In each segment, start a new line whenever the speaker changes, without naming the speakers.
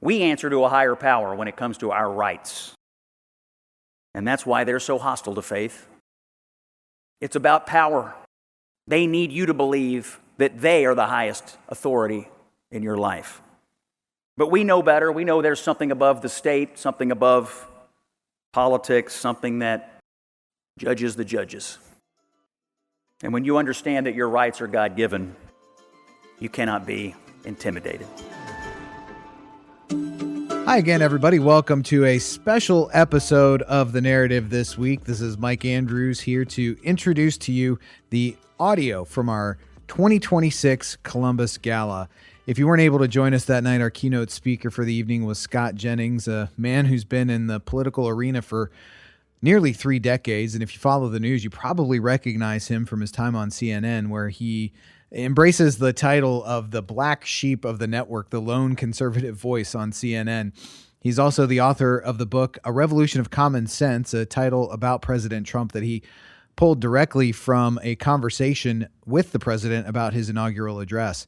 We answer to a higher power when it comes to our rights. And that's why they're so hostile to faith. It's about power. They need you to believe that they are the highest authority in your life. But we know better. We know there's something above the state, something above politics, something that judges the judges. And when you understand that your rights are God-given, you cannot be intimidated.
Hi again, everybody. Welcome to a special episode of The Narrative this week. This is Mike Andrews here to introduce to you the audio from our 2026 Columbus Gala. If you weren't able to join us that night, our keynote speaker for the evening was Scott Jennings, a man who's been in the political arena for nearly 3 decades. And if you follow the news, you probably recognize him from his time on CNN, where he embraces the title of the black sheep of the network, the lone conservative voice on CNN. He's also the author of the book, A Revolution of Common Sense, a title about President Trump that he pulled directly from a conversation with the president about his inaugural address.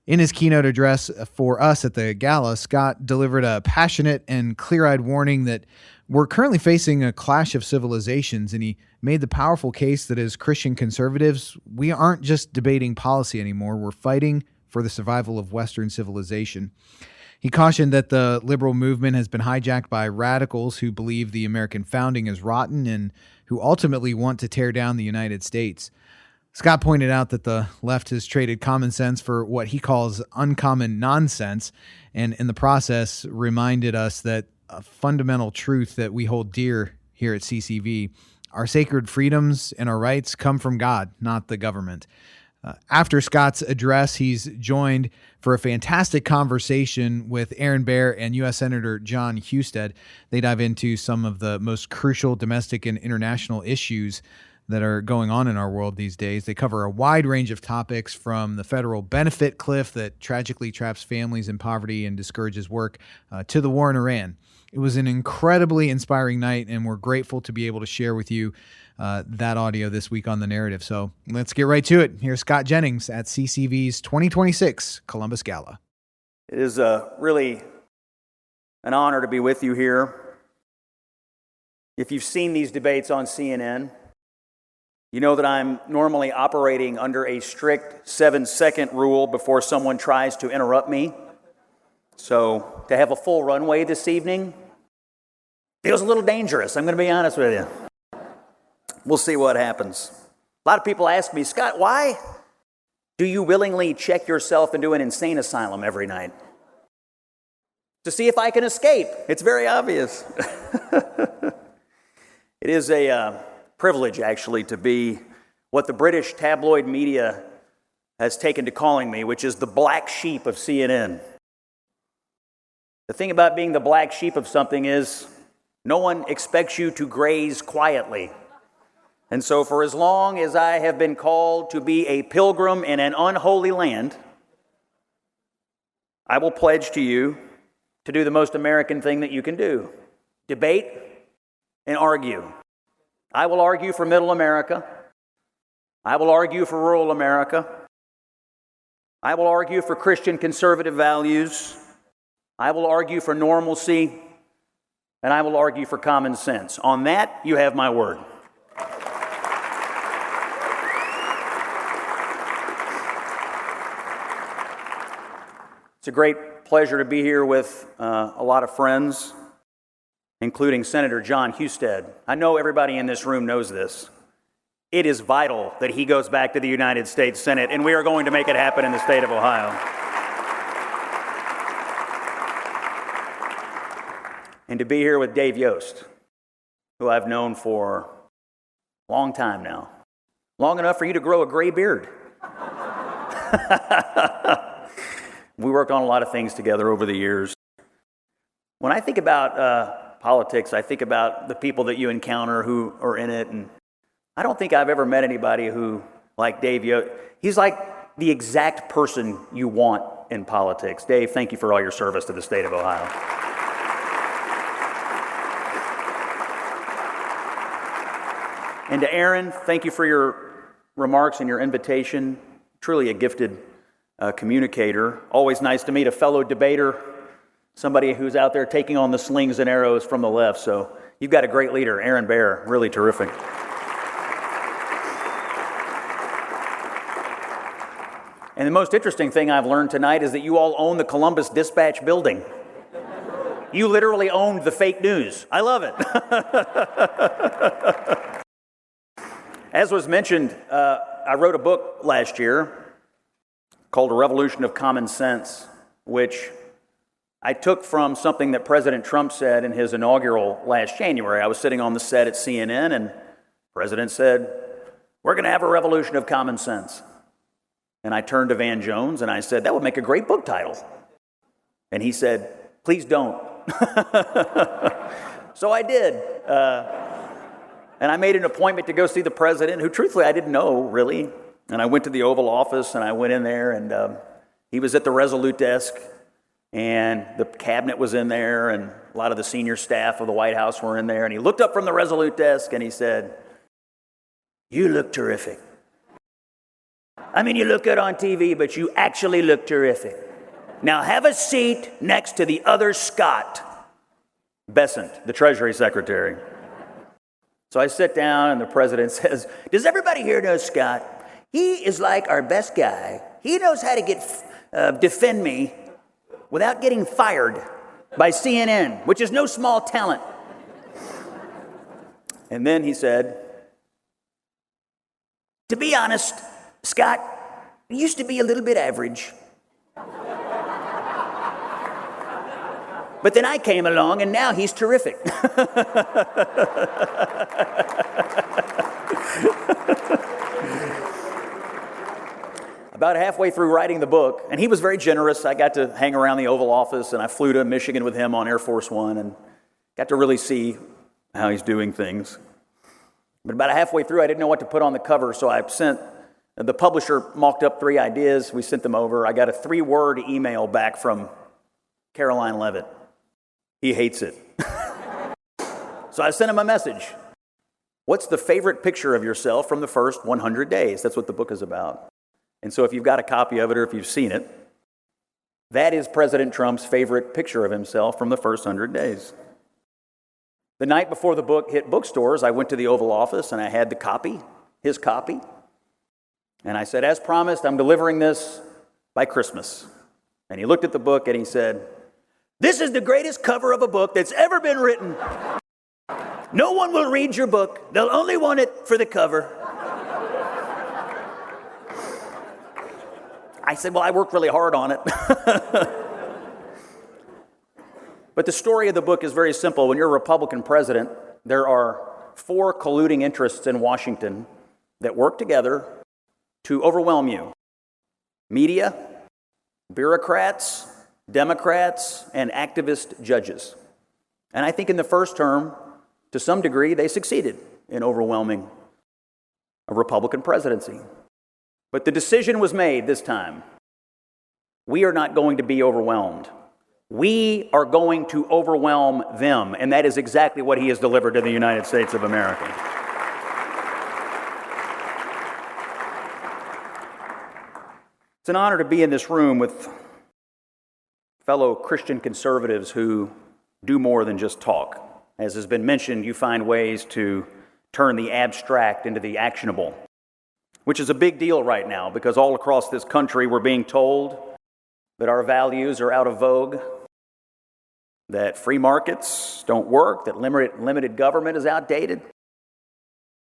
In his keynote address for us at the gala, Scott delivered a passionate and clear-eyed warning that we're currently facing a clash of civilizations, and he made the powerful case that as Christian conservatives, we aren't just debating policy anymore, we're fighting for the survival of Western civilization. He cautioned that the liberal movement has been hijacked by radicals who believe the American founding is rotten and who ultimately want to tear down the United States. Scott pointed out that the left has traded common sense for what he calls uncommon nonsense, and in the process reminded us that a fundamental truth that we hold dear here at CCV: our sacred freedoms and our rights come from God, not the government. After Scott's address, he's joined for a fantastic conversation with Aaron Baer and U.S. Senator John Husted. They dive into some of the most crucial domestic and international issues that are going on in our world these days. They cover a wide range of topics, from the federal benefit cliff that tragically traps families in poverty and discourages work, to the war in Iran. It was an incredibly inspiring night, and we're grateful to be able to share with you that audio this week on The Narrative. So let's get right to it. Here's Scott Jennings at CCV's 2026 Columbus Gala.
It is really an honor to be with you here. If you've seen these debates on CNN, you know that I'm normally operating under a strict 7-second rule before someone tries to interrupt me. So to have a full runway this evening feels a little dangerous, I'm going to be honest with you. We'll see what happens. A lot of people ask me, Scott, why do you willingly check yourself into an insane asylum every night? To see if I can escape. It's very obvious. It is a privilege, actually, to be what the British tabloid media has taken to calling me, which is the black sheep of CNN. The thing about being the black sheep of something is no one expects you to graze quietly. And so for as long as I have been called to be a pilgrim in an unholy land, I will pledge to you to do the most American thing that you can do: debate and argue. I will argue for middle America. I will argue for rural America. I will argue for Christian conservative values. I will argue for normalcy. And I will argue for common sense. On that, you have my word. It's a great pleasure to be here with a lot of friends, including Senator John Husted. I know everybody in this room knows this. It is vital that he goes back to the United States Senate, and we are going to make it happen in the state of Ohio. And to be here with Dave Yost, who I've known for a long time now. Long enough for you to grow a gray beard. We worked on a lot of things together over the years. When I think about politics, I think about the people that you encounter who are in it, and I don't think I've ever met anybody who, like Dave Yost, he's like the exact person you want in politics. Dave, thank you for all your service to the state of Ohio. And to Aaron, thank you for your remarks and your invitation. Truly a gifted communicator. Always nice to meet a fellow debater. somebody who's out there taking on the slings and arrows from the left. So you've got a great leader, Aaron Baer, really terrific. And the most interesting thing I've learned tonight is that you all own the Columbus Dispatch building. You literally owned the fake news. I love it. As was mentioned, I wrote a book last year called A Revolution of Common Sense, which I took from something that President Trump said in his inaugural last January. I was sitting on the set at CNN, and the President said, "We're going to have a revolution of common sense." And I turned to Van Jones and I said, "That would make a great book title." And he said, "Please don't." So I did. And I made an appointment to go see the president, who truthfully I didn't know, really. And I went to the Oval Office, and I went in there, and he was at the Resolute desk, and the cabinet was in there, and a lot of the senior staff of the White House were in there. And he looked up from the Resolute desk, and he said, "You look terrific. I mean, you look good on TV, but you actually look terrific. Now have a seat next to the other Scott." Bessent, the Treasury Secretary. So I sit down, and the president says, "Does everybody here know Scott? He is like our best guy. He knows how to defend me without getting fired by CNN, which is no small talent." And then he said, "To be honest, Scott used to be a little bit average. But then I came along, and now he's terrific." About halfway through writing the book, and he was very generous. I got to hang around the Oval Office, and I flew to Michigan with him on Air Force One and got to really see how he's doing things. But about halfway through, I didn't know what to put on the cover, so I sent, the publisher mocked up 3 ideas. We sent them over. I got a 3-word email back from Caroline Levitt. He hates it. So I sent him a message. What's the favorite picture of yourself from the first 100 days? That's what the book is about. And so if you've got a copy of it or if you've seen it, that is President Trump's favorite picture of himself from the first 100 days. The night before the book hit bookstores, I went to the Oval Office and I had the copy, his copy. And I said, "As promised, I'm delivering this by Christmas." And he looked at the book and he said, "This is the greatest cover of a book that's ever been written. No one will read your book. They'll only want it for the cover." I said, "Well, I worked really hard on it." But the story of the book is very simple. When you're a Republican president, there are 4 colluding interests in Washington that work together to overwhelm you: media, bureaucrats, Democrats, and activist judges. And I think in the first term, to some degree, they succeeded in overwhelming a Republican presidency. But the decision was made this time. We are not going to be overwhelmed. We are going to overwhelm them. And that is exactly what he has delivered to the United States of America. It's an honor to be in this room with fellow Christian conservatives who do more than just talk. As has been mentioned, you find ways to turn the abstract into the actionable, which is a big deal right now because all across this country we're being told that our values are out of vogue, that free markets don't work, that limited government is outdated,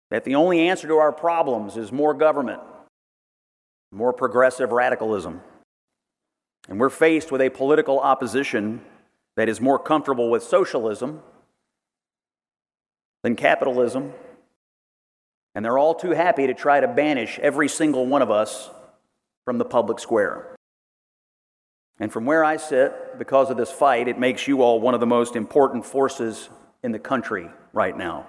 that the only answer to our problems is more government, more progressive radicalism. And we're faced with a political opposition that is more comfortable with socialism than capitalism. And they're all too happy to try to banish every single one of us from the public square. And from where I sit, because of this fight, it makes you all one of the most important forces in the country right now.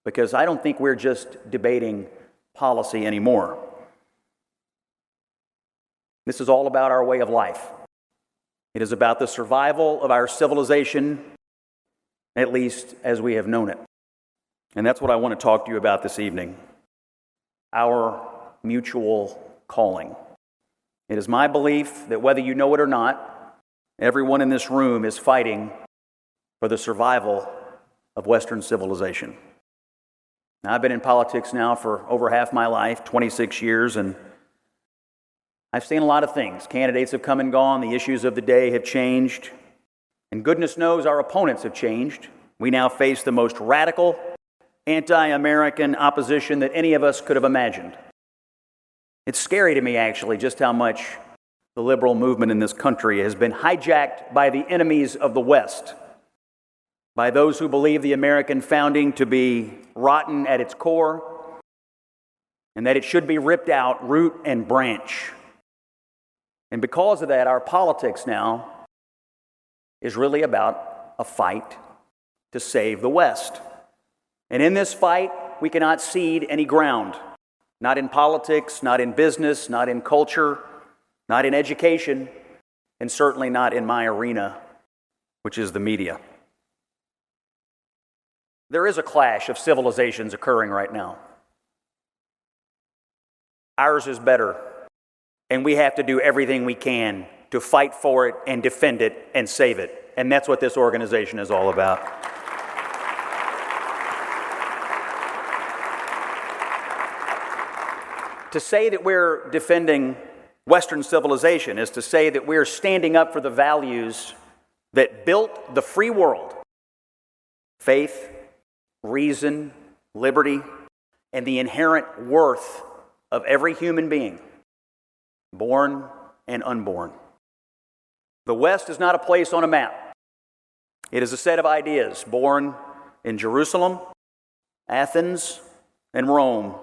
Because I don't think we're just debating policy anymore. This is all about our way of life. It is about the survival of our civilization, at least as we have known it. And that's what I want to talk to you about this evening. Our mutual calling. It is my belief that whether you know it or not, Everyone in this room is fighting for the survival of Western civilization. Now, I've been in politics now for over half my life, 26 years, and I've seen a lot of things. Candidates have come and gone. The issues of the day have changed. And goodness knows our opponents have changed. We now face the most radical, anti-American opposition that any of us could have imagined. It's scary to me, actually, just how much the liberal movement in this country has been hijacked by the enemies of the West, by those who believe the American founding to be rotten at its core, and that it should be ripped out root and branch. And because of that, our politics now is really about a fight to save the West. And in this fight, we cannot cede any ground. Not in politics, not in business, not in culture, not in education, and certainly not in my arena, which is the media. There is a clash of civilizations occurring right now. Ours is better, and we have to do everything we can to fight for it and defend it and save it. And that's what this organization is all about. To say that we're defending Western civilization is to say that we're standing up for the values that built the free world: faith, reason, liberty, and the inherent worth of every human being, born and unborn. The West is not a place on a map. It is a set of ideas born in Jerusalem, Athens, and Rome,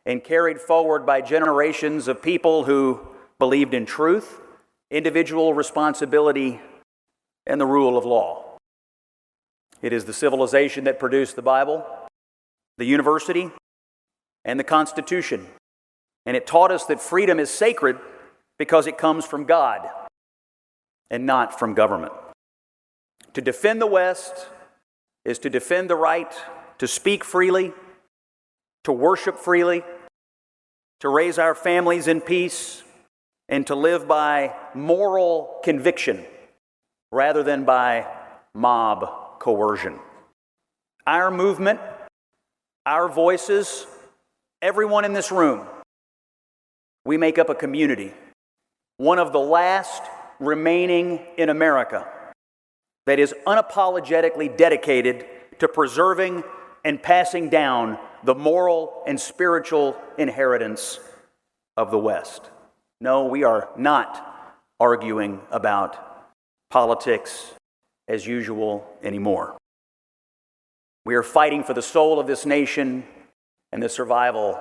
and carried forward by generations of people who believed in truth, individual responsibility, and the rule of law. It is the civilization that produced the Bible, the university, and the Constitution. And it taught us that freedom is sacred because it comes from God and not from government. To defend the West is to defend the right to speak freely, to worship freely, to raise our families in peace, and to live by moral conviction rather than by mob coercion. Our movement, our voices, everyone in this room, we make up a community, one of the last remaining in America that is unapologetically dedicated to preserving and passing down the moral and spiritual inheritance of the West. No, we are not arguing about politics as usual anymore. We are fighting for the soul of this nation and the survival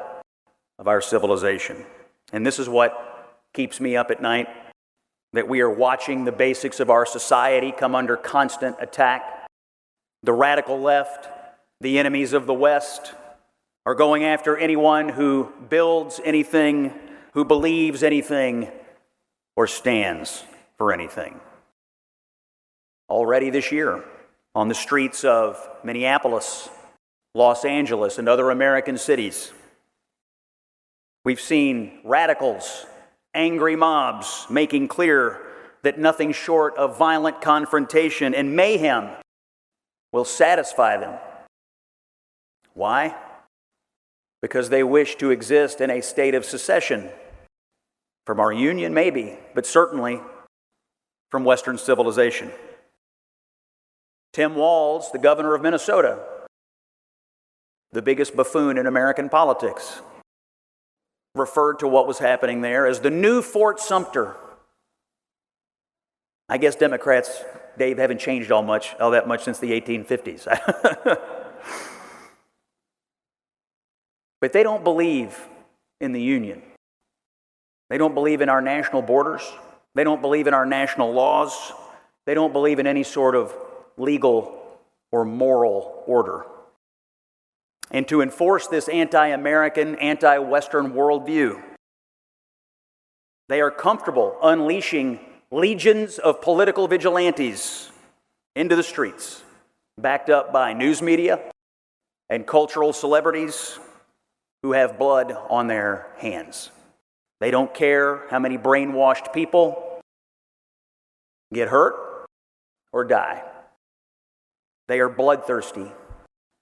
of our civilization. And this is what keeps me up at night, that we are watching the basics of our society come under constant attack. The radical left, the enemies of the West, are going after anyone who builds anything, who believes anything, or stands for anything. Already this year, on the streets of Minneapolis, Los Angeles, and other American cities, we've seen radicals, angry mobs, making clear that nothing short of violent confrontation and mayhem will satisfy them. Why? Because they wish to exist in a state of secession from our union, maybe, but certainly from Western civilization. Tim Walz, the governor of Minnesota, the biggest buffoon in American politics, referred to what was happening there as the new Fort Sumter. I guess Democrats, Dave, haven't changed all that much since the 1850s. But they don't believe in the Union. They don't believe in our national borders. They don't believe in our national laws. They don't believe in any sort of legal or moral order. And to enforce this anti-American, anti-Western worldview, they are comfortable unleashing legions of political vigilantes into the streets, backed up by news media and cultural celebrities who have blood on their hands. They don't care how many brainwashed people get hurt, or die. They are bloodthirsty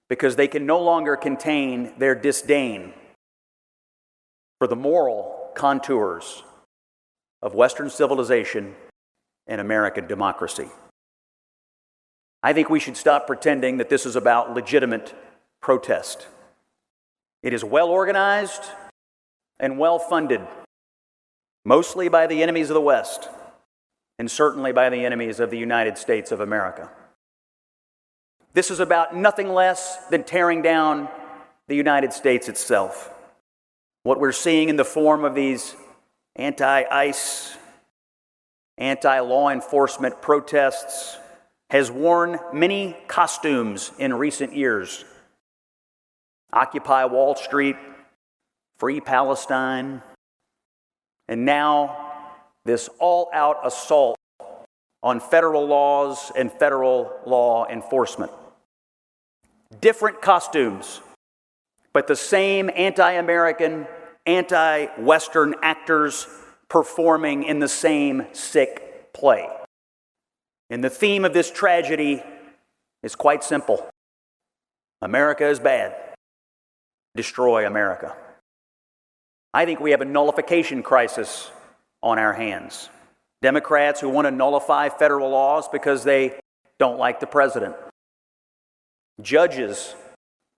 because they can no longer contain their disdain for the moral contours of Western civilization and American democracy. I think we should stop pretending that this is about legitimate protest. It is well organized and well funded, mostly by the enemies of the West, and certainly by the enemies of the United States of America. This is about nothing less than tearing down the United States itself. What we're seeing in the form of these anti-ICE, anti-law enforcement protests has worn many costumes in recent years. Occupy Wall Street, Free Palestine, and now this all-out assault on federal laws and federal law enforcement. Different costumes, but the same anti-American, anti-Western actors performing in the same sick play. And the theme of this tragedy is quite simple. America is bad. Destroy America. I think we have a nullification crisis on our hands. Democrats who want to nullify federal laws because they don't like the president. Judges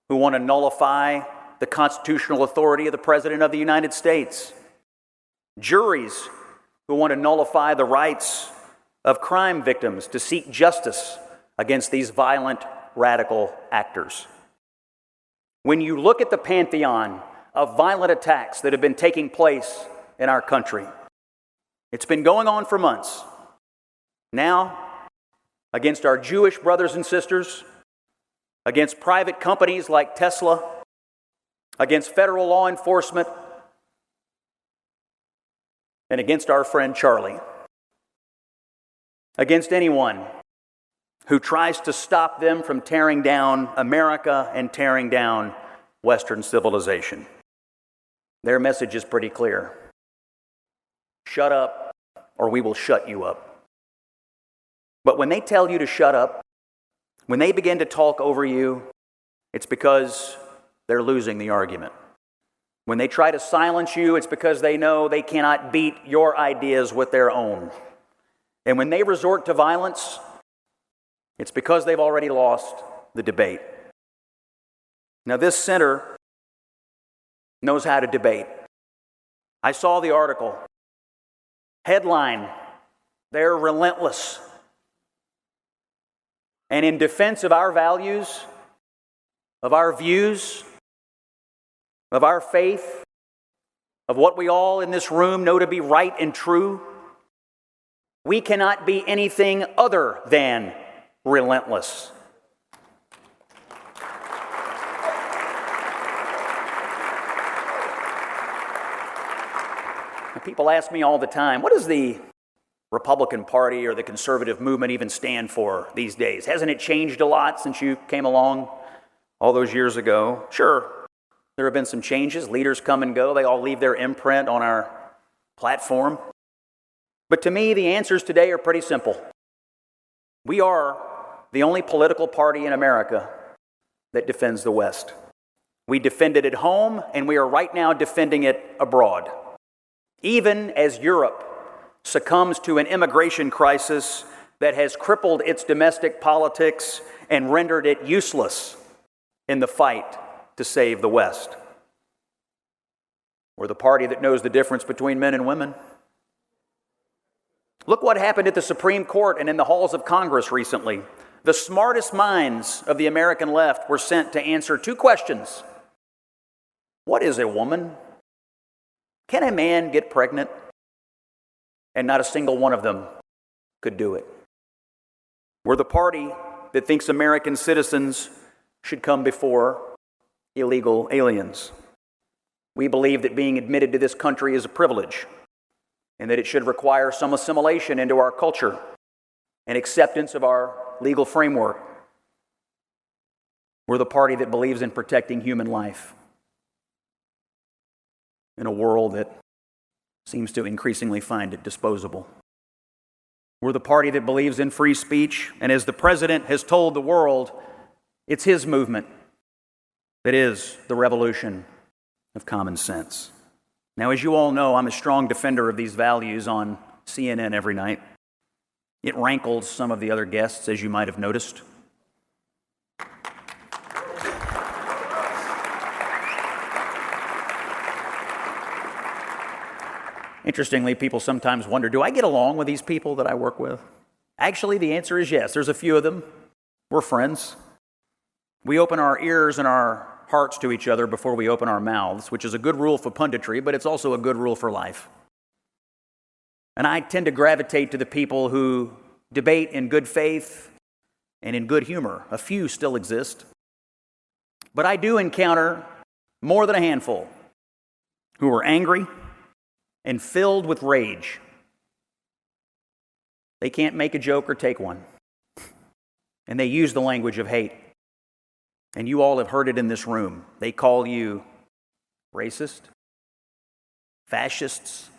who want to nullify the constitutional authority of the President of the United States. Juries who want to nullify the rights of crime victims to seek justice against these violent, radical actors. When you look at the pantheon of violent attacks that have been taking place in our country, it's been going on for months. Now, against our Jewish brothers and sisters, against private companies like Tesla, against federal law enforcement, and against our friend Charlie. Against anyone who tries to stop them from tearing down America and tearing down Western civilization. Their message is pretty clear. Shut up, or we will shut you up. But when they tell you to shut up, when they begin to talk over you, it's because they're losing the argument. When they try to silence you, it's because they know they cannot beat your ideas with their own. And when they resort to violence, it's because they've already lost the debate. Now, this center knows how to debate. I saw the article. Headline, they're relentless. And in defense of our values, of our views, of our faith, of what we all in this room know to be right and true, we cannot be anything other than relentless. People ask me all the time, what does the Republican Party or the conservative movement even stand for these days? Hasn't it changed a lot since you came along all those years ago? Sure, there have been some changes. Leaders come and go. They all leave their imprint on our platform. But to me, the answers today are pretty simple. We are the only political party in America that defends the West. We defend it at home, and we are right now defending it abroad. Even as Europe succumbs to an immigration crisis that has crippled its domestic politics and rendered it useless in the fight to save the West. We're the party that knows the difference between men and women. Look what happened at the Supreme Court and in the halls of Congress recently. The smartest minds of the American left were sent to answer two questions. What is a woman? Can a man get pregnant? And not a single one of them could do it. We're the party that thinks American citizens should come before illegal aliens. We believe that being admitted to this country is a privilege and that it should require some assimilation into our culture and acceptance of our legal framework. We're the party that believes in protecting human life in a world that seems to increasingly find it disposable. We're the party that believes in free speech, and as the president has told the world, it's his movement that is the revolution of common sense. Now, as you all know, I'm a strong defender of these values on CNN every night. It rankles some of the other guests, as you might have noticed. Interestingly, people sometimes wonder, do I get along with these people that I work with? Actually, the answer is yes. There's a few of them. We're friends. We open our ears and our hearts to each other before we open our mouths, which is a good rule for punditry, but it's also a good rule for life. And I tend to gravitate to the people who debate in good faith and in good humor. A few still exist. But I do encounter more than a handful who are angry and filled with rage. They can't make a joke or take one. And they use the language of hate. And you all have heard it in this room. They call you racist, fascists,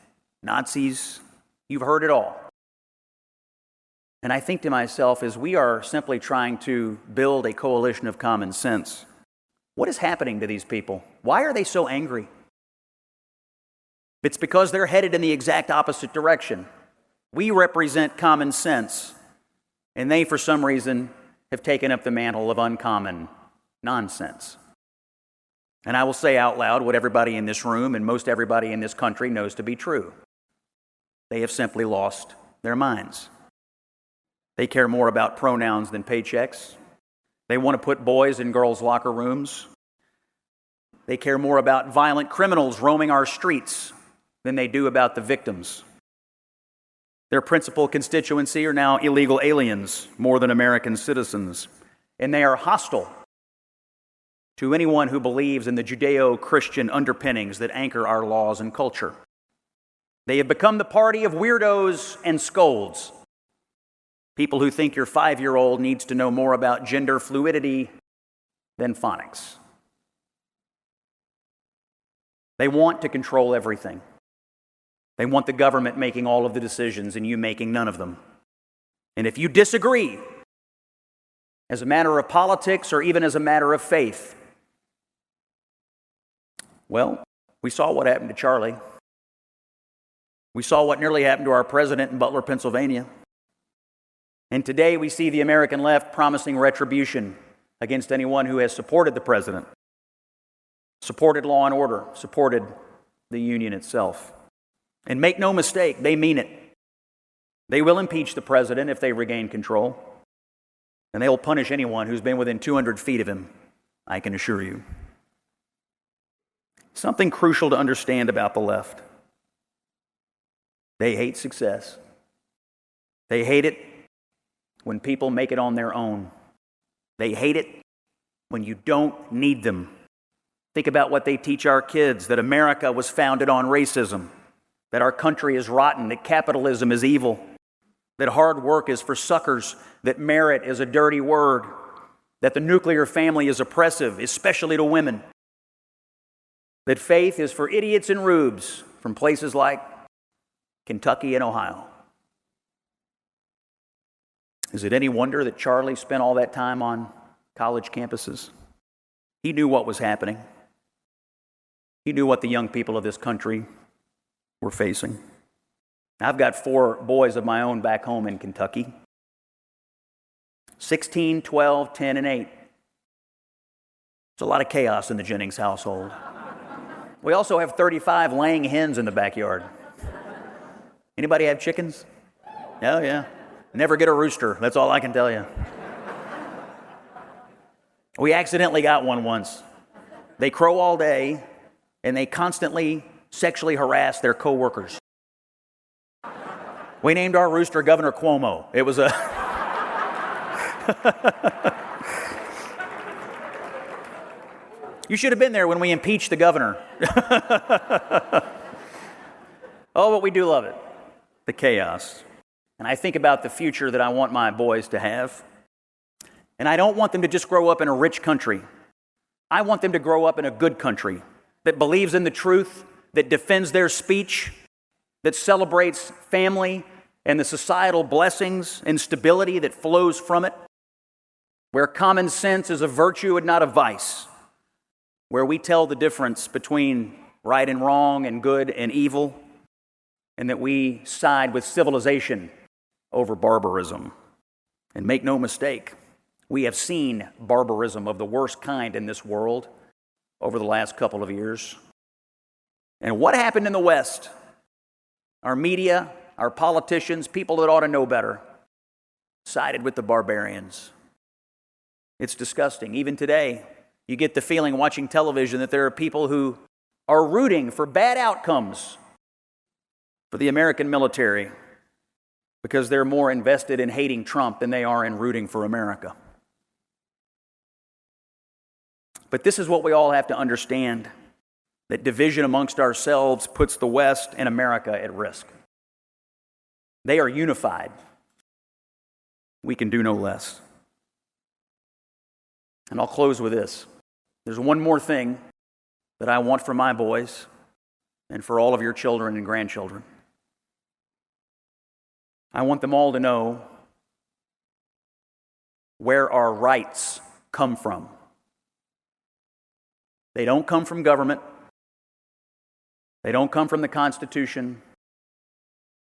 Nazis. You've heard it all. And I think to myself, as we are simply trying to build a coalition of common sense, what is happening to these people? Why are they so angry? It's because they're headed in the exact opposite direction. We represent common sense, and they, for some reason, have taken up the mantle of uncommon nonsense. And I will say out loud what everybody in this room and most everybody in this country knows to be true. They have simply lost their minds. They care more about pronouns than paychecks. They want to put boys in girls' locker rooms. They care more about violent criminals roaming our streets than they do about the victims. Their principal constituency are now illegal aliens more than American citizens, and they are hostile to anyone who believes in the Judeo-Christian underpinnings that anchor our laws and culture. They have become the party of weirdos and scolds, people who think your 5-year-old needs to know more about gender fluidity than phonics. They want to control everything. They want the government making all of the decisions and you making none of them. And if you disagree, as a matter of politics or even as a matter of faith, well, we saw what happened to Charlie. We saw what nearly happened to our president in Butler, Pennsylvania. And today we see the American left promising retribution against anyone who has supported the president, supported law and order, supported the union itself. And make no mistake, they mean it. They will impeach the president if they regain control. And they will punish anyone who's been within 200 feet of him, I can assure you. Something crucial to understand about the left. They hate success. They hate it when people make it on their own. They hate it when you don't need them. Think about what they teach our kids, that America was founded on racism, that our country is rotten, that capitalism is evil, that hard work is for suckers, that merit is a dirty word, that the nuclear family is oppressive, especially to women, that faith is for idiots and rubes from places like Kentucky and Ohio. Is it any wonder that Charlie spent all that time on college campuses? He knew what was happening. He knew what the young people of this country were facing. I've got 4 boys of my own back home in Kentucky. 16, 12, 10, and 8. There's a lot of chaos in the Jennings household. We also have 35 laying hens in the backyard. Anybody have chickens? Oh, yeah. Never get a rooster. That's all I can tell you. We accidentally got one once. They crow all day, and they constantly sexually harass their coworkers. We named our rooster Governor Cuomo. It was a... You should have been there when we impeached the governor. Oh, but we do love it. The chaos. And I think about the future that I want my boys to have. And I don't want them to just grow up in a rich country. I want them to grow up in a good country that believes in the truth, that defends their speech, that celebrates family and the societal blessings and stability that flows from it, where common sense is a virtue and not a vice, where we tell the difference between right and wrong and good and evil, and that we side with civilization over barbarism. And make no mistake, we have seen barbarism of the worst kind in this world over the last couple of years. And what happened in the West? Our media, our politicians, people that ought to know better, sided with the barbarians. It's disgusting. Even today, you get the feeling watching television that there are people who are rooting for bad outcomes for the American military because they're more invested in hating Trump than they are in rooting for America. But this is what we all have to understand, that division amongst ourselves puts the West and America at risk. They are unified. We can do no less. And I'll close with this. There's one more thing that I want for my boys and for all of your children and grandchildren. I want them all to know where our rights come from. They don't come from government. They don't come from the Constitution.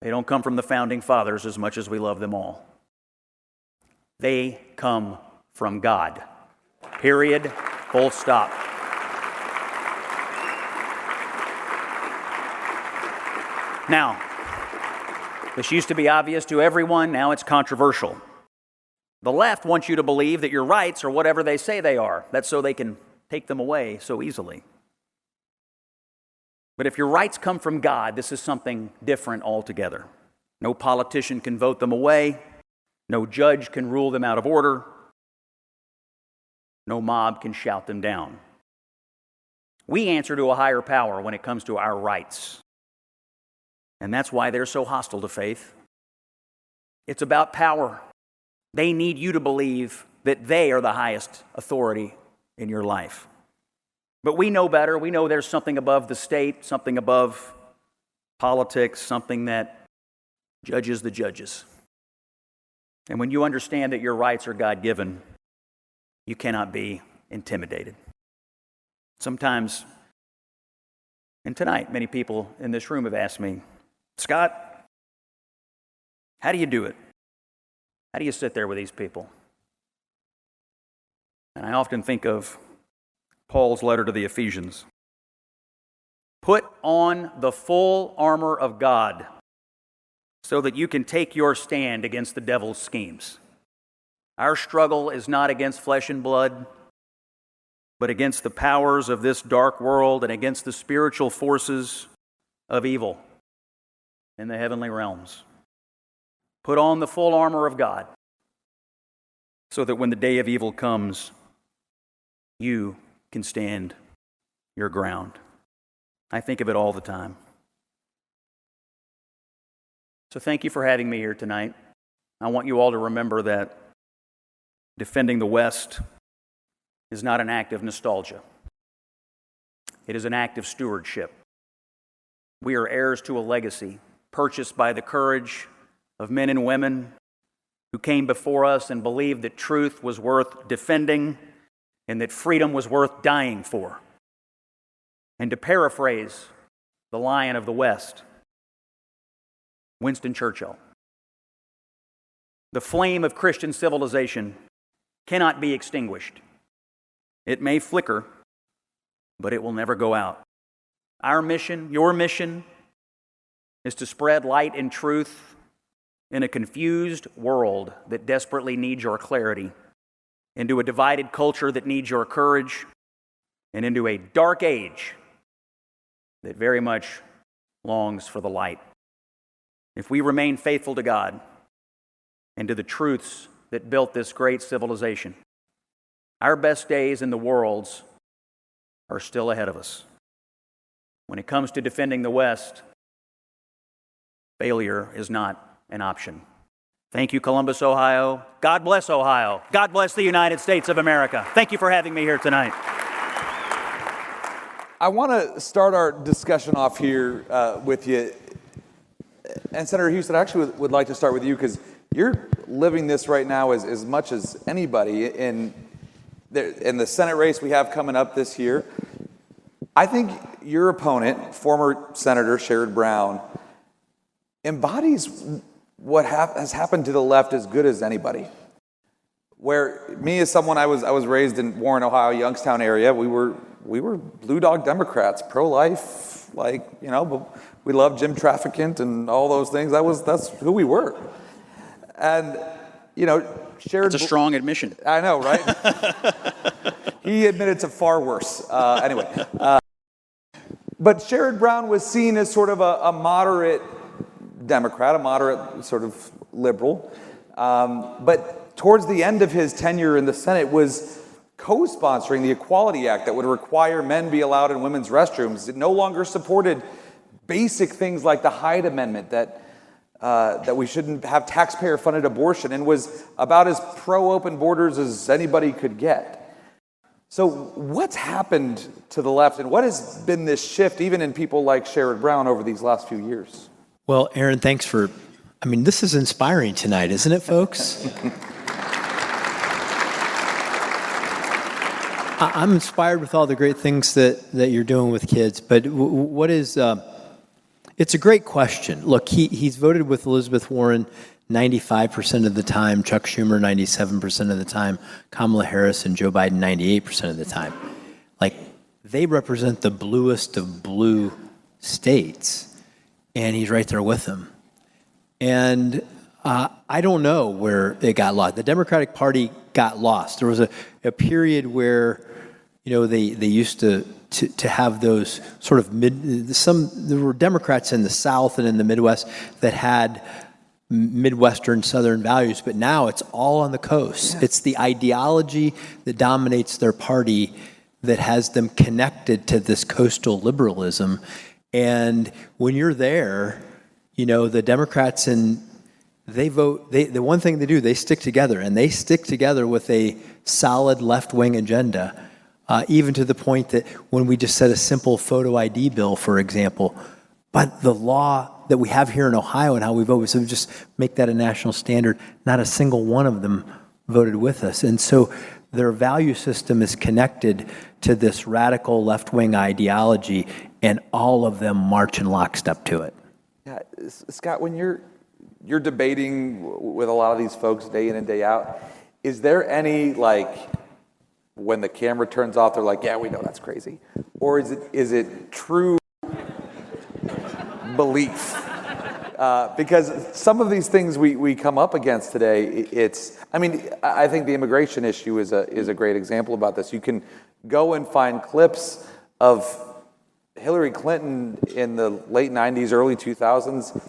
They don't come from the Founding Fathers, as much as we love them all. They come from God. Period. Full stop. Now, this used to be obvious to everyone. Now it's controversial. The left wants you to believe that your rights are whatever they say they are. That's so they can take them away so easily. But if your rights come from God, this is something different altogether. No politician can vote them away. No judge can rule them out of order. No mob can shout them down. We answer to a higher power when it comes to our rights. And that's why they're so hostile to faith. It's about power. They need you to believe that they are the highest authority in your life. But we know better. We know there's something above the state, something above politics, something that judges the judges. And when you understand that your rights are God-given, you cannot be intimidated. Sometimes, and tonight, many people in this room have asked me, Scott, how do you do it? How do you sit there with these people? And I often think of Paul's letter to the Ephesians. Put on the full armor of God so that you can take your stand against the devil's schemes. Our struggle is not against flesh and blood, but against the powers of this dark world and against the spiritual forces of evil in the heavenly realms. Put on the full armor of God so that when the day of evil comes, you can stand your ground. I think of it all the time. So thank you for having me here tonight. I want you all to remember that defending the West is not an act of nostalgia. It is an act of stewardship. We are heirs to a legacy purchased by the courage of men and women who came before us and believed that truth was worth defending and that freedom was worth dying for. And to paraphrase the Lion of the West, Winston Churchill, the flame of Christian civilization cannot be extinguished. It may flicker, but it will never go out. Our mission, your mission, is to spread light and truth in a confused world that desperately needs your clarity, into a divided culture that needs your courage, and into a dark age that very much longs for the light. If we remain faithful to God and to the truths that built this great civilization, our best days and the world's are still ahead of us. When it comes to defending the West, failure is not an option. Thank you, Columbus, Ohio. God bless Ohio. God bless the United States of America. Thank you for having me here tonight.
I want to start our discussion off here with you. And Senator Husted, I actually would like to start with you because you're living this right now as much as anybody in the Senate race we have coming up this year. I think your opponent, former Senator Sherrod Brown, embodies what has happened to the left as good as anybody. Where me as someone, I was raised in Warren, Ohio, Youngstown area, we were blue dog Democrats, pro-life, but we loved Jim Trafficant and all those things. That's who we were. And, Sherrod...
It's a strong admission.
I know, right? He admitted to far worse. Anyway. But Sherrod Brown was seen as sort of a moderate Democrat, a moderate sort of liberal. But towards the end of his tenure in the Senate was co-sponsoring the Equality Act that would require men be allowed in women's restrooms. It no longer supported basic things like the Hyde Amendment that we shouldn't have taxpayer-funded abortion, and was about as pro-open borders as anybody could get. So what's happened to the left, and what has been this shift, even in people like Sherrod Brown, over these last few years?
Well, Aaron, thanks for... this is inspiring tonight, isn't it, folks? I'm inspired with all the great things that you're doing with kids, but what is... It's a great question. Look, he's voted with Elizabeth Warren 95% of the time, Chuck Schumer 97% of the time, Kamala Harris and Joe Biden 98% of the time. They represent the bluest of blue states, and he's right there with them. And I don't know where it got lost. The Democratic Party got lost. There was a period where, they used to have those sort of there were Democrats in the South and in the Midwest that had Midwestern Southern values, but now it's all on the coast. Yeah. It's the ideology that dominates their party that has them connected to this coastal liberalism. And when you're there, the Democrats they vote, the one thing they do, they stick together, and they stick together with a solid left-wing agenda, even to the point that when we just set a simple photo ID bill, for example, but the law that we have here in Ohio and how we vote, so we just make that a national standard, not a single one of them voted with us. And so their value system is connected to this radical left-wing ideology, and all of them march in lockstep to it.
Yeah, Scott, when you're debating with a lot of these folks day in and day out, is there any, when the camera turns off, they're like, yeah, we know that's crazy? Or is it true belief? Because some of these things we come up against today, I think the immigration issue is a great example about this. You can go and find clips of Hillary Clinton in the late 90s, early 2000s,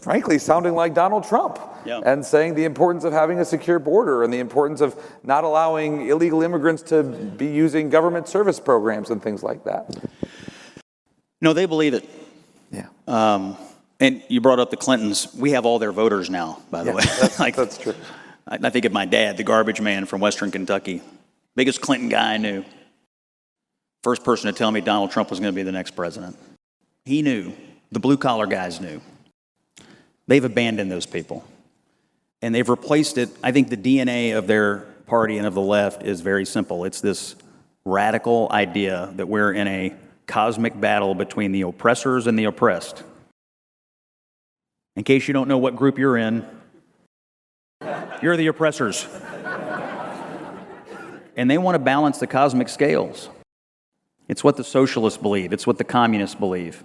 frankly, sounding like Donald Trump. Yeah. And saying the importance of having a secure border and the importance of not allowing illegal immigrants to be using government service programs and things like that.
No, they believe it.
Yeah.
And you brought up the Clintons. We have all their voters now, by the way.
That's true.
I think of my dad, the garbage man from Western Kentucky. Biggest Clinton guy I knew. First person to tell me Donald Trump was going to be the next president. He knew. The blue-collar guys knew. They've abandoned those people. And they've replaced it. I think the DNA of their party and of the left is very simple. It's this radical idea that we're in a cosmic battle between the oppressors and the oppressed. In case you don't know what group you're in, you're the oppressors. And they want to balance the cosmic scales. It's what the socialists believe. It's what the communists believe.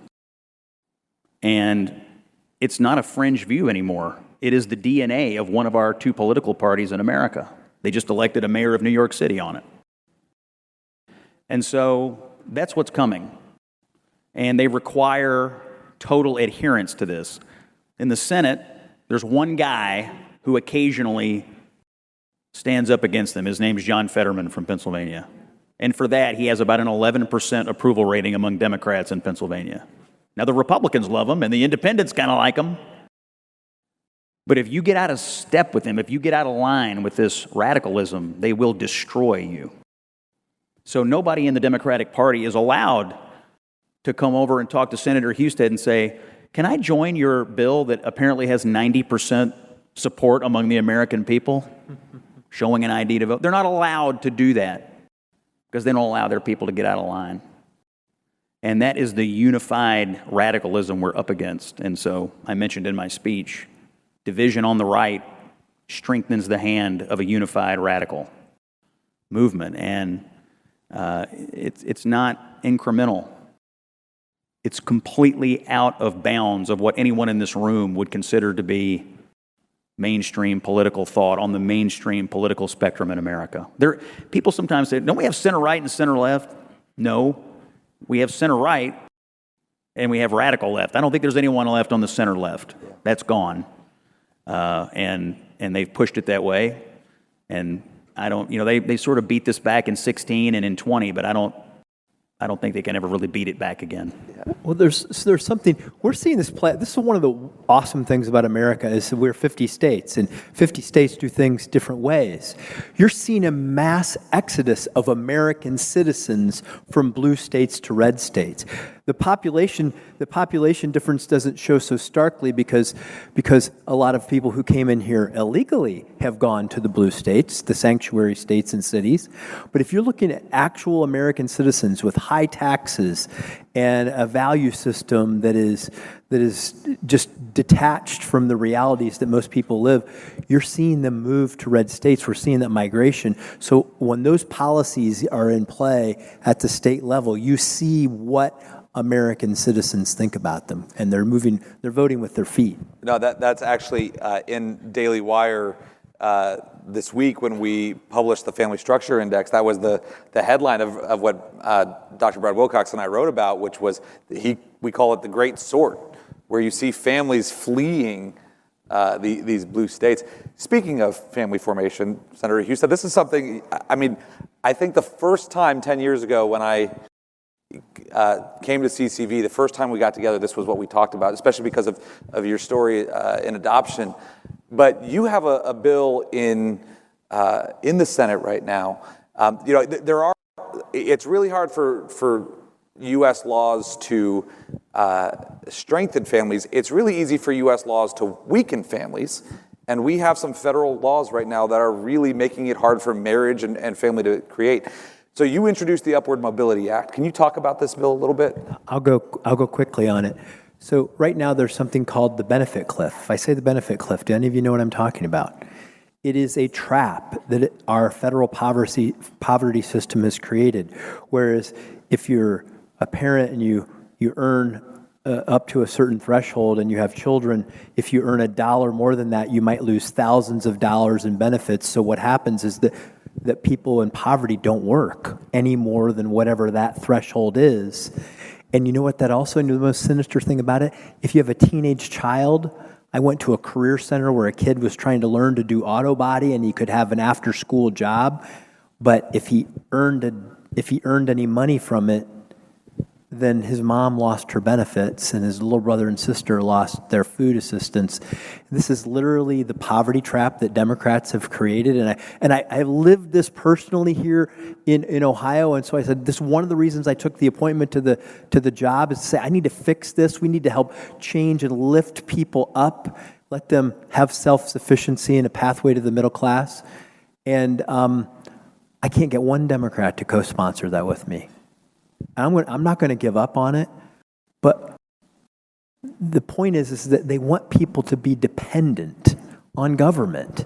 And it's not a fringe view anymore. It is the DNA of one of our two political parties in America. They just elected a mayor of New York City on it. And so that's what's coming. And they require total adherence to this. In the Senate, there's one guy who occasionally stands up against them. His name's John Fetterman from Pennsylvania. And for that, he has about an 11% approval rating among Democrats in Pennsylvania. Now, the Republicans love him, and the independents kind of like him. But if you get out of step with him, if you get out of line with this radicalism, they will destroy you. So nobody in the Democratic Party is allowed to come over and talk to Senator Husted and say, can I join your bill that apparently has 90% support among the American people, showing an ID to vote? They're not allowed to do that because they don't allow their people to get out of line. And that is the unified radicalism we're up against. And so I mentioned in my speech, division on the right strengthens the hand of a unified radical movement. And it's not incremental. It's completely out of bounds of what anyone in this room would consider to be mainstream political thought on the mainstream political spectrum in America. People sometimes say, don't we have center-right and center-left? No. We have center-right, and we have radical left. I don't think there's anyone left on the center-left. That's gone. And they've pushed it that way. And I don't, they sort of beat this back in 16 and in 20, but I don't think they can ever really beat it back again.
Well, there's something, we're seeing this play. This is one of the awesome things about America is that we're 50 states, and 50 states do things different ways. You're seeing a mass exodus of American citizens from blue states to red states. The population difference doesn't show so starkly because a lot of people who came in here illegally have gone to the blue states, the sanctuary states and cities. But if you're looking at actual American citizens with high taxes and a value system that is just detached from the realities that most people live, you're seeing them move to red states. We're seeing that migration. So when those policies are in play at the state level, you see what American citizens think about them, and they're voting with their feet.
No, that's actually in Daily Wire this week when we published the Family Structure Index. That was the headline of what Dr. Brad Wilcox and I wrote about, which was we call it the Great Sort, where you see families fleeing these blue states. Speaking of family formation, Senator Husted, this is something, I think the first time 10 years ago when I came to CCV, the first time we got together, this was what we talked about, especially because of your story in adoption. But you have a bill in the Senate right now. It's really hard for U.S. laws to strengthen families. It's really easy for U.S. laws to weaken families. And we have some federal laws right now that are really making it hard for marriage and family to create. So you introduced the Upward Mobility Act. Can you talk about this bill a little bit?
I'll go quickly on it. So right now there's something called the benefit cliff. If I say the benefit cliff, do any of you know what I'm talking about? It is a trap that our federal poverty system has created. Whereas if you're a parent and you earn up to a certain threshold and you have children, if you earn $1 more than that, you might lose thousands of dollars in benefits. So what happens is that people in poverty don't work any more than whatever that threshold is. And you know what that also, and the most sinister thing about it, if you have a teenage child, I went to a career center where a kid was trying to learn to do auto body and he could have an after-school job, but if he earned any money from it, then his mom lost her benefits and his little brother and sister lost their food assistance. This is literally the poverty trap that Democrats have created. And I lived this personally here in Ohio. And so I said, this is one of the reasons I took the appointment to the job is to say, I need to fix this. We need to help change and lift people up, let them have self-sufficiency and a pathway to the middle class. And I can't get one Democrat to co-sponsor that with me. I'm not going to give up on it, but the point is that they want people to be dependent on government,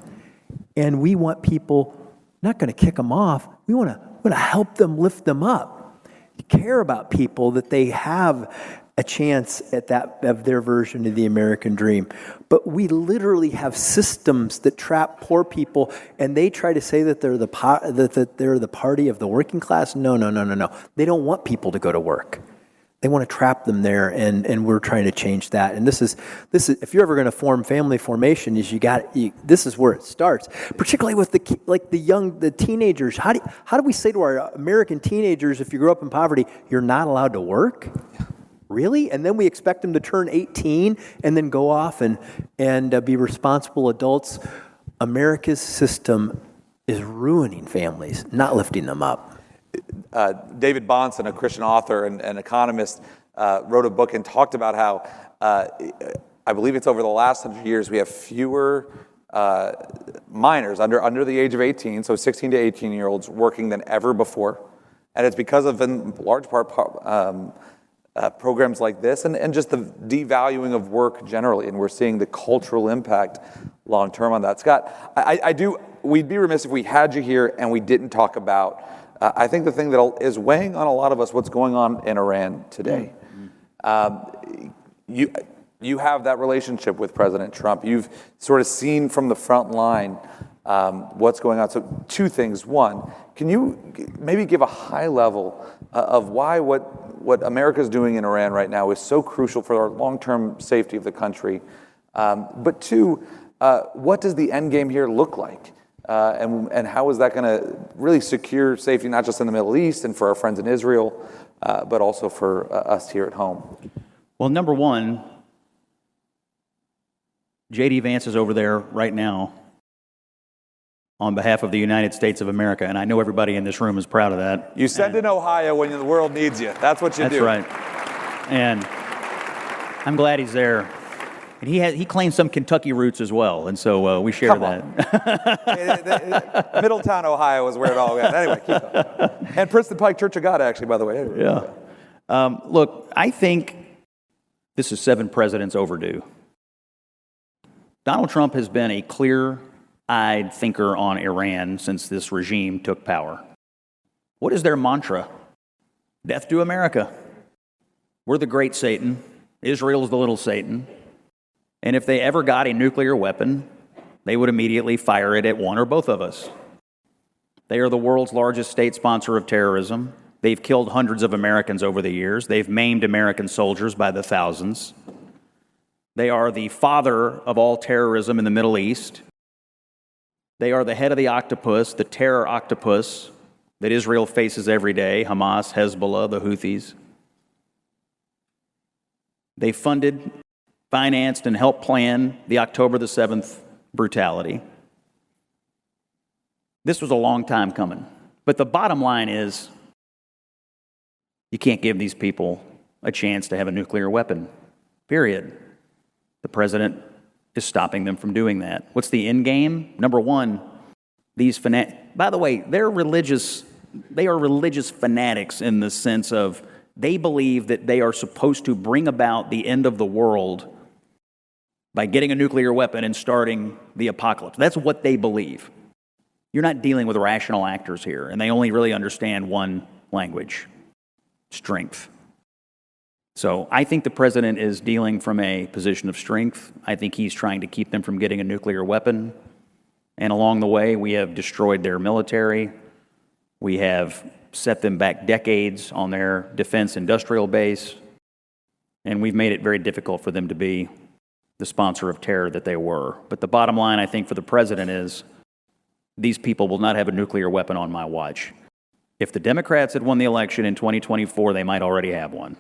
and we want people not going to kick them off. We want to help them, lift them up, care about people that they have a chance at that of their version of the American dream. But we literally have systems that trap poor people, and they try to say that they're the party of the working class. No. They don't want people to go to work. They want to trap them there, and we're trying to change that. And this is if you're ever going to form family formation, this is where it starts. Particularly with the teenagers. How do we say to our American teenagers, if you grew up in poverty, you're not allowed to work? Really? And then we expect them to turn 18 and then go off and be responsible adults. America's system is ruining families, not lifting them up.
David Bahnsen, a Christian author and economist, wrote a book and talked about how I believe it's over the last 100 years, we have fewer minors under the age of 18, so 16 to 18-year-olds working than ever before. And it's because of, in large part, programs like this and just the devaluing of work generally. And we're seeing the cultural impact long-term on that. Scott, we'd be remiss if we had you here and we didn't talk about, I think the thing that is weighing on a lot of us, what's going on in Iran today. You have that relationship with President Trump. You've sort of seen from the front line what's going on. So two things. One, can you maybe give a high level of why what America's doing in Iran right now is so crucial for our long-term safety of the country? But two, what does the end game here look like? And how is that going to really secure safety, not just in the Middle East and for our friends in Israel, but also for us here at home?
Well, number one, J.D. Vance is over there right now on behalf of the United States of America, and I know everybody in this room is proud of that.
You send in Ohio when the world needs you. That's what you do.
That's right. And I'm glad he's there. And he claims some Kentucky roots as well, and so we share that.
Middletown, Ohio is where it all went. Anyway, keep going. And Princeton Pike Church of God, actually, by the way. Anyway.
Yeah. Look, I think this is 7 presidents overdue. Donald Trump has been a clear-eyed thinker on Iran since this regime took power. What is their mantra? Death to America. We're the great Satan. Israel's the little Satan. And if they ever got a nuclear weapon, they would immediately fire it at one or both of us. They are the world's largest state sponsor of terrorism. They've killed hundreds of Americans over the years. They've maimed American soldiers by the thousands. They are the father of all terrorism in the Middle East. They are the head of the octopus, the terror octopus that Israel faces every day, Hamas, Hezbollah, the Houthis. They funded, financed, and helped plan the October the 7th brutality. This was a long time coming. But the bottom line is, you can't give these people a chance to have a nuclear weapon, period. The president is stopping them from doing that. What's the end game? Number one, these by the way, they are religious fanatics in the sense of they believe that they are supposed to bring about the end of the world by getting a nuclear weapon and starting the apocalypse. That's what they believe. You're not dealing with rational actors here, and they only really understand one language: strength. So I think the president is dealing from a position of strength. I think he's trying to keep them from getting a nuclear weapon. And along the way, we have destroyed their military. We have set them back decades on their defense industrial base. And we've made it very difficult for them to be the sponsor of terror that they were. But the bottom line, I think, for the president is these people will not have a nuclear weapon on my watch. If the Democrats had won the election in 2024, they might already have one.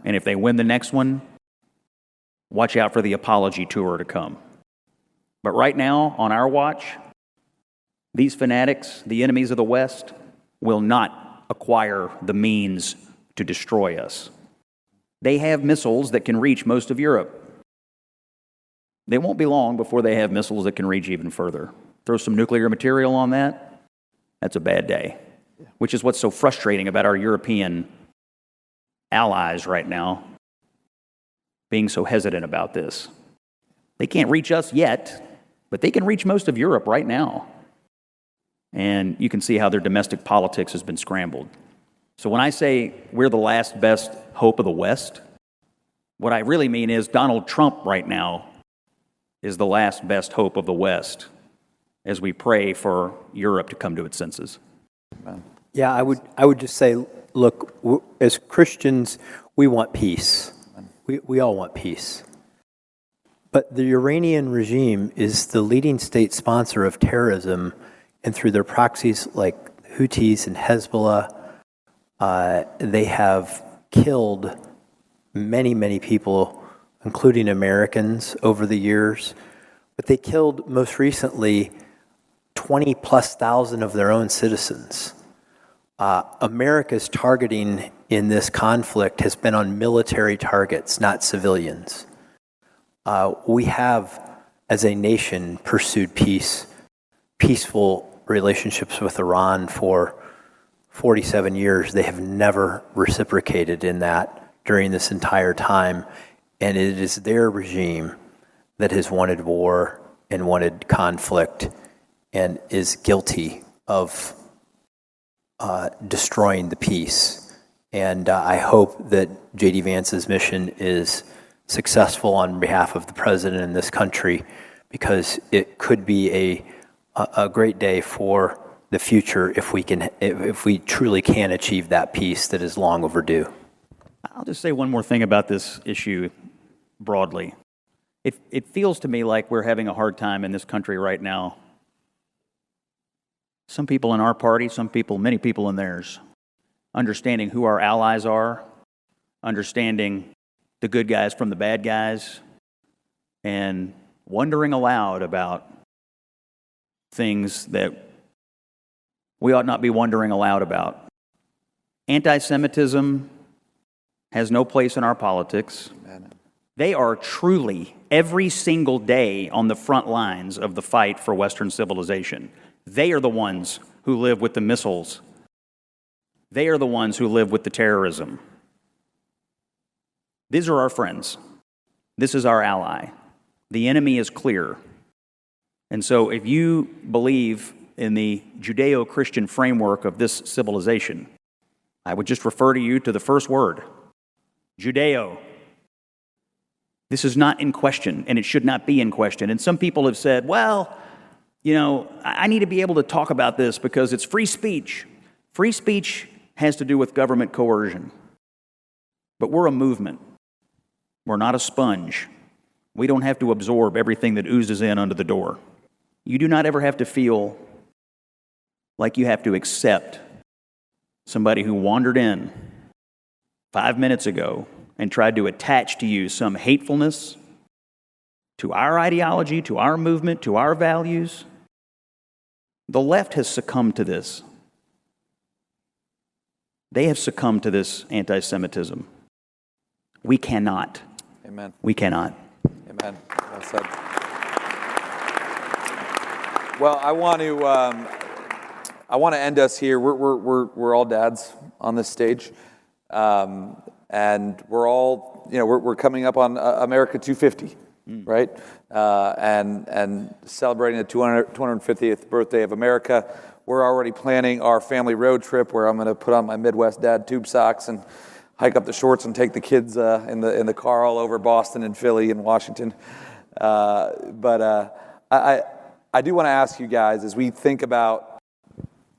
And if they win the next one, watch out for the apology tour to come. But right now, on our watch, these fanatics, the enemies of the West, will not acquire the means to destroy us. They have missiles that can reach most of Europe. They won't be long before they have missiles that can reach even further. Throw some nuclear material on that, that's a bad day. Which is what's so frustrating about our European allies right now being so hesitant about this. They can't reach us yet, but they can reach most of Europe right now. And you can see how their domestic politics has been scrambled. So when I say we're the last best hope of the West, what I really mean is Donald Trump right now is the last best hope of the West as we pray for Europe to come to its senses.
Yeah, I would just say, look, as Christians, we want peace. We all want peace. But the Iranian regime is the leading state sponsor of terrorism, and through their proxies like Houthis and Hezbollah, they have killed many, many people, including Americans, over the years. But they killed, most recently, 20,000+ of their own citizens. America's targeting in this conflict has been on military targets, not civilians. We have, as a nation, pursued peaceful relationships with Iran for 47 years. They have never reciprocated in that during this entire time. And it is their regime that has wanted war and wanted conflict and is guilty of destroying the peace. And I hope that J.D. Vance's mission is successful on behalf of the president in this country, because it could be a great day for the future if we truly can achieve that peace that is long overdue.
I'll just say one more thing about this issue broadly. It feels to me like we're having a hard time in this country right now. Some people in our party, many people in theirs, understanding who our allies are, understanding the good guys from the bad guys, and wondering aloud about things that we ought not be wondering aloud about. Anti-Semitism has no place in our politics. They are truly, every single day, on the front lines of the fight for Western civilization. They are the ones who live with the missiles. They are the ones who live with the terrorism. These are our friends. This is our ally. The enemy is clear. And so if you believe in the Judeo-Christian framework of this civilization, I would just refer to you to the first word, Judeo. This is not in question, and it should not be in question. And some people have said, well, I need to be able to talk about this because it's free speech. Free speech has to do with government coercion. But we're a movement. We're not a sponge. We don't have to absorb everything that oozes in under the door. You do not ever have to feel like you have to accept somebody who wandered in 5 minutes ago and tried to attach to you some hatefulness to our ideology, to our movement, to our values. The left has succumbed to this. They have succumbed to this anti-Semitism. We cannot.
Amen.
We cannot.
Amen. Well said. Well, I want to end us here. We're all dads on this stage, and we're all we're coming up on America 250, right? And celebrating the 250th birthday of America. We're already planning our family road trip where I'm going to put on my Midwest dad tube socks and hike up the shorts and take the kids in the car all over Boston and Philly and Washington. But I do want to ask you guys, as we think about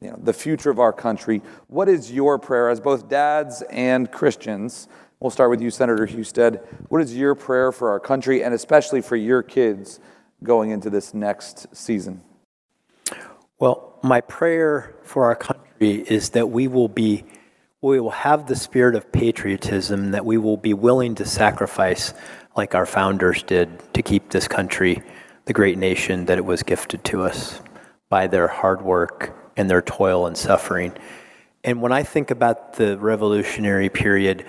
the future of our country, what is your prayer as both dads and Christians? We'll start with you, Senator Husted. What is your prayer for our country and especially for your kids going into this next season?
Well, my prayer for our country is that we will have the spirit of patriotism, that we will be willing to sacrifice like our founders did to keep this country the great nation that it was gifted to us by their hard work and their toil and suffering. And when I think about the Revolutionary period,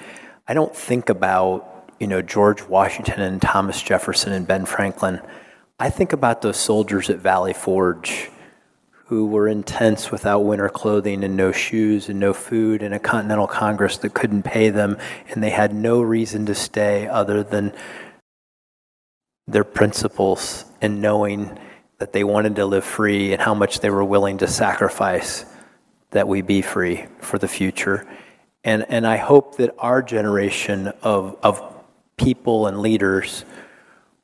I don't think about, George Washington and Thomas Jefferson and Ben Franklin. I think about those soldiers at Valley Forge who were in tents without winter clothing and no shoes and no food, and a Continental Congress that couldn't pay them, and they had no reason to stay other than their principles and knowing that they wanted to live free and how much they were willing to sacrifice that we be free for the future. And I hope that our generation of people and leaders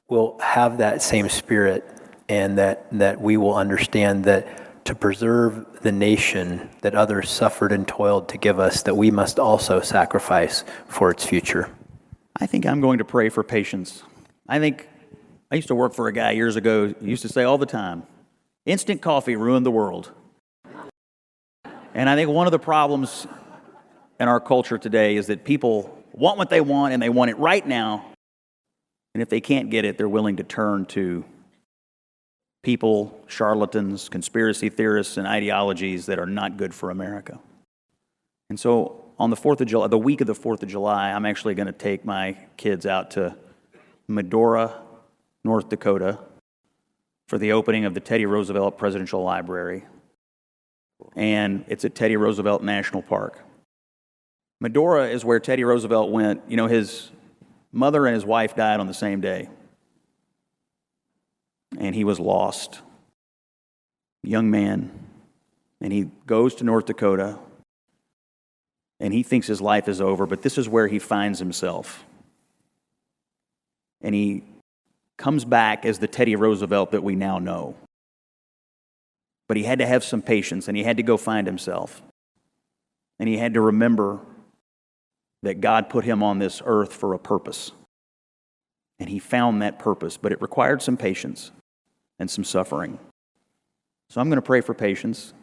will have that same spirit, and that we will understand that to preserve the nation that others suffered and toiled to give us, that we must also sacrifice for its future.
I think I'm going to pray for patience. I used to work for a guy years ago who used to say all the time, instant coffee ruined the world. And I think one of the problems in our culture today is that people want what they want and they want it right now. And if they can't get it, they're willing to turn to people, charlatans, conspiracy theorists, and ideologies that are not good for America. And so on the 4th of July, the week of the 4th of July, I'm actually going to take my kids out to Medora, North Dakota, for the opening of the Teddy Roosevelt Presidential Library. And it's at Teddy Roosevelt National Park. Medora is where Teddy Roosevelt went. You know, his mother and his wife died on the same day. And he was lost. Young man. And he goes to North Dakota. And he thinks his life is over, but this is where he finds himself. And he comes back as the Teddy Roosevelt that we now know. But he had to have some patience, and he had to go find himself. And he had to remember that God put him on this earth for a purpose. And he found that purpose, but it required some patience and some suffering. So I'm going to pray for patience.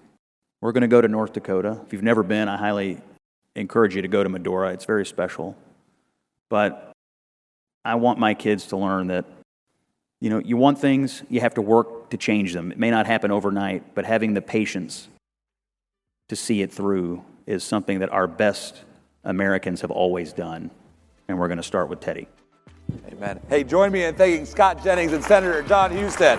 We're going to go to North Dakota. If you've never been, I highly encourage you to go to Medora. It's very special. But I want my kids to learn that, you know, you want things, you have to work to change them. It may not happen overnight, but having the patience to see it through is something that our best Americans have always done. And we're going to start with Teddy.
Amen. Hey, join me in thanking Scott Jennings and Senator John Husted.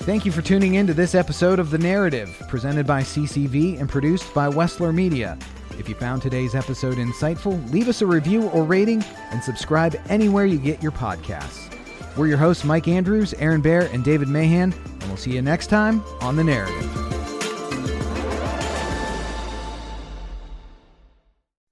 Thank you for tuning in to this episode of The Narrative, presented by CCV and produced by Wessler Media. If you found today's episode insightful, leave us a review or rating and subscribe anywhere you get your podcasts. We're your hosts, Mike Andrews, Aaron Baer, and David Mahan, and we'll see you next time on The Narrative.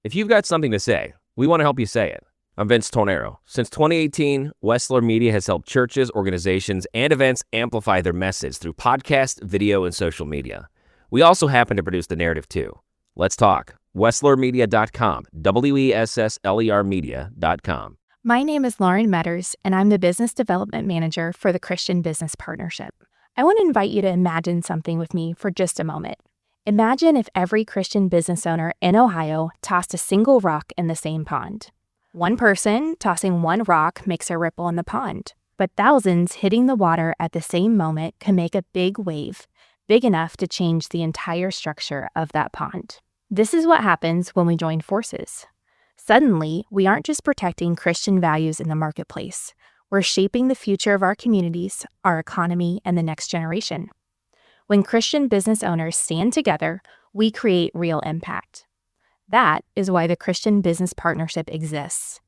If you've got something to say, we want to help you say it. I'm Vince Tornero. Since 2018, Wessler Media has helped churches, organizations, and events amplify their message through podcast, video, and social media. We also happen to produce The Narrative too. Let's talk. WesslerMedia.com, WESSLER Media.com.
My name is Lauren Metters, and I'm the Business Development Manager for the Christian Business Partnership. I want to invite you to imagine something with me for just a moment. Imagine if every Christian business owner in Ohio tossed a single rock in the same pond. One person tossing one rock makes a ripple in the pond, but thousands hitting the water at the same moment can make a big wave, big enough to change the entire structure of that pond. This is what happens when we join forces. Suddenly, we aren't just protecting Christian values in the marketplace. We're shaping the future of our communities, our economy, and the next generation. When Christian business owners stand together, we create real impact. That is why the Christian Business Partnership exists.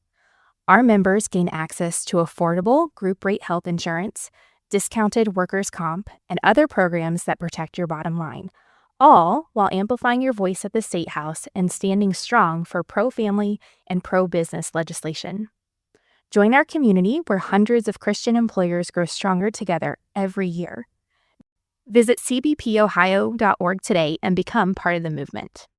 Our members gain access to affordable group rate health insurance, discounted workers' comp, and other programs that protect your bottom line, all while amplifying your voice at the State House and standing strong for pro-family and pro-business legislation. Join our community where hundreds of Christian employers grow stronger together every year. Visit cbpohio.org today and become part of the movement.